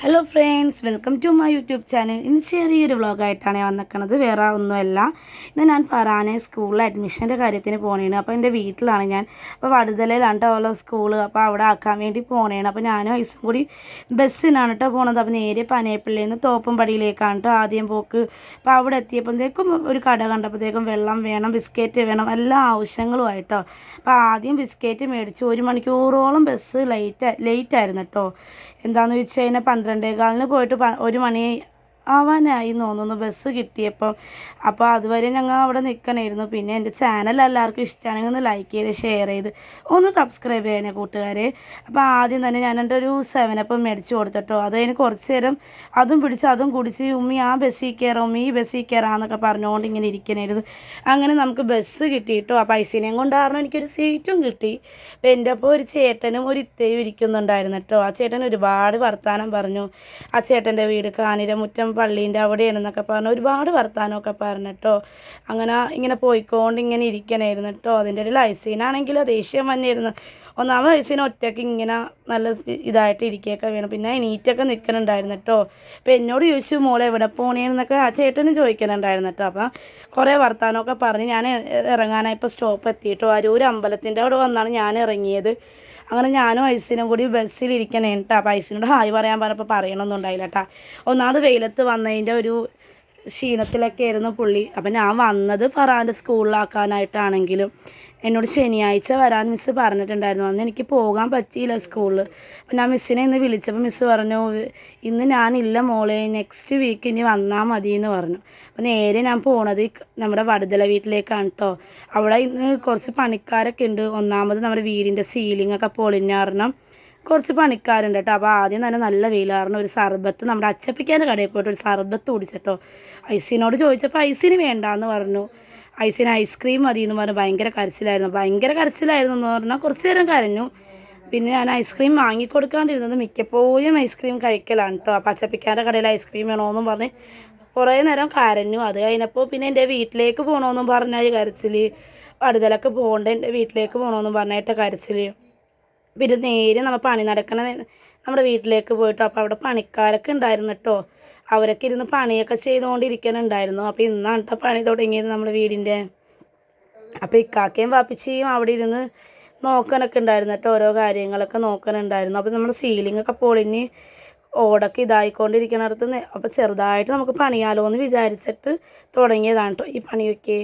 Hello friends, welcome to my YouTube channel. ഇന്ന് ചെറിയൊരു വ്ളോഗായിട്ടാണ് ഞാൻ വന്നിരിക്കുന്നത്. വേറെ ഒന്നുമല്ല, ഇന്ന് ഞാൻ ഫറാനെ സ്കൂളിൽ അഡ്മിഷൻ്റെ കാര്യത്തിന് പോണേണ്. അപ്പോൾ എൻ്റെ വീട്ടിലാണ് ഞാൻ. അപ്പോൾ വടുതലയിലാണ് കേട്ടോ അവളെ സ്കൂള്. അപ്പോൾ അവിടെ ആക്കാൻ വേണ്ടി പോണേണ്. അപ്പോൾ ഞാനും ഐസും കൂടി ബസ്സിനാണ് കേട്ടോ പോണത്. അപ്പോൾ നേരെ പനയപ്പള്ളിയിൽ നിന്ന് തോപ്പുംപടിയിലേക്കാണ് കേട്ടോ ആദ്യം പോക്ക്. അപ്പോൾ അവിടെ എത്തിയപ്പോഴത്തേക്കും ഒരു കട കണ്ടപ്പോഴത്തേക്കും വെള്ളം വേണം, ബിസ്ക്കറ്റ് വേണം, എല്ലാ ആവശ്യങ്ങളുമായിട്ടോ. അപ്പോൾ ആദ്യം ബിസ്ക്കറ്റ് മേടിച്ചു. 1 മണിക്കൂറോളം ബസ് ലേറ്റായിരുന്നു കേട്ടോ. എന്താണെന്ന് വെച്ച് കഴിഞ്ഞാൽ 12:15 പോയിട്ട് 1 മണി ആവാനായി തോന്നുന്നു ബസ് കിട്ടിയപ്പം. അപ്പോൾ അതുവരെ ഞങ്ങൾ അവിടെ നിൽക്കണമായിരുന്നു. പിന്നെ എൻ്റെ ചാനൽ എല്ലാവർക്കും ഇഷ്ടമാണെങ്കിൽ ഒന്ന് ലൈക്ക് ചെയ്ത് ഷെയർ ചെയ്ത് ഒന്ന് സബ്സ്ക്രൈബ് ചെയ്യണേ കൂട്ടുകാരെ. അപ്പോൾ ആദ്യം തന്നെ ഞാൻ എൻ്റെ ഒരു 7 മേടിച്ച് കൊടുത്തിട്ടോ. അത് കഴിഞ്ഞ് കുറച്ച് നേരം അതും പിടിച്ച് അതും കുടിച്ച് ഉമ്മി ആ ബസ്സിൽ കയറാം, ഉമ്മി ഈ ബസ്സിൽ കയറാമെന്നൊക്കെ പറഞ്ഞുകൊണ്ട് ഇങ്ങനെ ഇരിക്കണമായിരുന്നു. അങ്ങനെ നമുക്ക് ബസ് കിട്ടിയിട്ടോ. ആ പൈസേനെയും കൊണ്ടായിരുന്നു എനിക്കൊരു സീറ്റും കിട്ടി. അപ്പോൾ എൻ്റെ ഒപ്പം ഒരു ചേട്ടനും ഒരു ഇത്തയും ഇരിക്കുന്നുണ്ടായിരുന്നു കേട്ടോ. ആ ചേട്ടൻ ഒരുപാട് വർത്തമാനം പറഞ്ഞു. ആ ചേട്ടൻ്റെ വീട് കാനിരമുറ്റം പള്ളീൻ്റെ അവിടെയാണെന്നൊക്കെ പറഞ്ഞു ഒരുപാട് വർത്തമാനമൊക്കെ പറഞ്ഞിട്ടോ. അങ്ങനെ ഇങ്ങനെ പോയിക്കൊണ്ട് ഇങ്ങനെ ഇരിക്കണമായിരുന്നു കേട്ടോ. അതിൻ്റെ ഇടയിൽ ഐസീനാണെങ്കിൽ ദേഷ്യം വന്നിരുന്നു. ഒന്നാമത് ഐസീന ഒറ്റയ്ക്ക് ഇങ്ങനെ നല്ല ഇതായിട്ട് ഇരിക്കുകയൊക്കെ വേണം. പിന്നെ എണീറ്റൊക്കെ നിൽക്കുന്നുണ്ടായിരുന്നു കേട്ടോ. അപ്പോൾ എന്നോട് ചോദിച്ചു മോളെ എവിടെ പോണേന്നൊക്കെ ആ ചേട്ടനും ചോദിക്കുന്നുണ്ടായിരുന്നു കേട്ടോ. അപ്പം കുറേ വർത്തമാനമൊക്കെ പറഞ്ഞ് ഞാൻ ഇറങ്ങാനായപ്പോൾ സ്റ്റോപ്പ് എത്തിയിട്ടോ. അരൂർ അമ്പലത്തിൻ്റെ അവിടെ വന്നാണ് ഞാൻ ഇറങ്ങിയത്. അങ്ങനെ ഞാനും ഐസിനും കൂടി ബസ്സിലിരിക്കണേ കേട്ടോ. അപ്പോൾ ഐസിനോട് ഹായ് പറയാൻ പറഞ്ഞപ്പോൾ പറയണമെന്നും ഉണ്ടായില്ല കേട്ടോ. ഒന്നാമത് വെയിലത്ത് വന്നതിൻ്റെ ഒരു ക്ഷീണത്തിലൊക്കെ ആയിരുന്നു പുള്ളി. അപ്പം ഞാൻ വന്നത് ഫറാൻ്റെ സ്കൂളിലാക്കാനായിട്ടാണെങ്കിലും എന്നോട് ശനിയാഴ്ച വരാൻ മിസ്സ് പറഞ്ഞിട്ടുണ്ടായിരുന്നു. അന്ന് എനിക്ക് പോകാൻ പറ്റിയില്ല സ്കൂളിൽ. അപ്പം ഞാൻ മിസ്സിനെ ഇന്ന് വിളിച്ചപ്പോൾ മിസ്സ് പറഞ്ഞു ഇന്ന് ഞാനില്ല മോളെ, നെക്സ്റ്റ് വീക്ക് ഇനി വന്നാൽ മതി എന്ന് പറഞ്ഞു. അപ്പം നേരെ ഞാൻ പോണത് നമ്മുടെ വടുതല വീട്ടിലേക്കാണ് കേട്ടോ. അവിടെ ഇന്ന് കുറച്ച് പണിക്കാരൊക്കെ ഉണ്ട്. ഒന്നാമത് നമ്മുടെ വീടിൻ്റെ സീലിങ്ങൊക്കെ പൊളിഞ്ഞാരണം കുറച്ച് പണിക്കാരുണ്ട് കേട്ടോ. അപ്പോൾ ആദ്യം തന്നെ നല്ല വെയിലായിരുന്നു. ഒരു സർബത്ത് നമ്മുടെ അച്ചപ്പിക്കാൻ്റെ കടയിൽ പോയിട്ട് ഒരു സർബത്ത് കുടിച്ചിട്ടോ. ഐസിനോട് ചോദിച്ചപ്പോൾ ഐസിന് വേണ്ടാന്ന് പറഞ്ഞു. ഐസിന് ഐസ്ക്രീം മതി എന്ന് പറഞ്ഞ് ഭയങ്കര കരച്ചിലായിരുന്നു എന്ന് പറഞ്ഞാൽ കുറച്ച് നേരം കരഞ്ഞു. പിന്നെ ഞാൻ ഐസ്ക്രീം വാങ്ങിക്കൊടുക്കാണ്ടിരുന്നത് മിക്കപ്പോഴും ഐസ്ക്രീം കഴിക്കലാണ് കേട്ടോ. അപ്പോൾ അച്ചപ്പിക്കാൻ്റെ കടയിൽ ഐസ്ക്രീം വേണമെന്നും പറഞ്ഞ് കുറേ നേരം കരഞ്ഞു. അത് കഴിഞ്ഞപ്പോൾ പിന്നെ എൻ്റെ വീട്ടിലേക്ക് പോകണമെന്നും പറഞ്ഞാൽ കരച്ചിൽ, വടുതലൊക്കെ പോകണ്ട എൻ്റെ വീട്ടിലേക്ക് പോകണമെന്നും പറഞ്ഞിട്ട് കരച്ചിൽ. പിന്നെ നേരെ നമ്മൾ പണി നടക്കണ നമ്മുടെ വീട്ടിലേക്ക് പോയിട്ടോ. അപ്പോൾ അവിടെ പണിക്കാരൊക്കെ ഉണ്ടായിരുന്നു കേട്ടോ. അവരൊക്കെ ഇരുന്ന് പണിയൊക്കെ ചെയ്തുകൊണ്ടിരിക്കുന്നുണ്ടായിരുന്നു. അപ്പോൾ ഇന്നാണ് കേട്ടോ പണി തുടങ്ങിയത് നമ്മുടെ വീടിൻ്റെ. അപ്പോൾ ഇക്കാക്കയും വാപ്പിച്ചിയും അവിടെ ഇരുന്ന് നോക്കാനൊക്കെ ഉണ്ടായിരുന്നു കേട്ടോ. ഓരോ കാര്യങ്ങളൊക്കെ നോക്കാനുണ്ടായിരുന്നു. അപ്പോൾ നമ്മുടെ സീലിങ്ങൊക്കെ പൊളിഞ്ഞ് ഓടൊക്കെ ഇതായിക്കൊണ്ടിരിക്കുന്നിടത്ത് അപ്പോൾ ചെറുതായിട്ട് നമുക്ക് പണിയാലോ എന്ന് വിചാരിച്ചിട്ട് തുടങ്ങിയതാണ് കേട്ടോ ഈ പണിയൊക്കെ.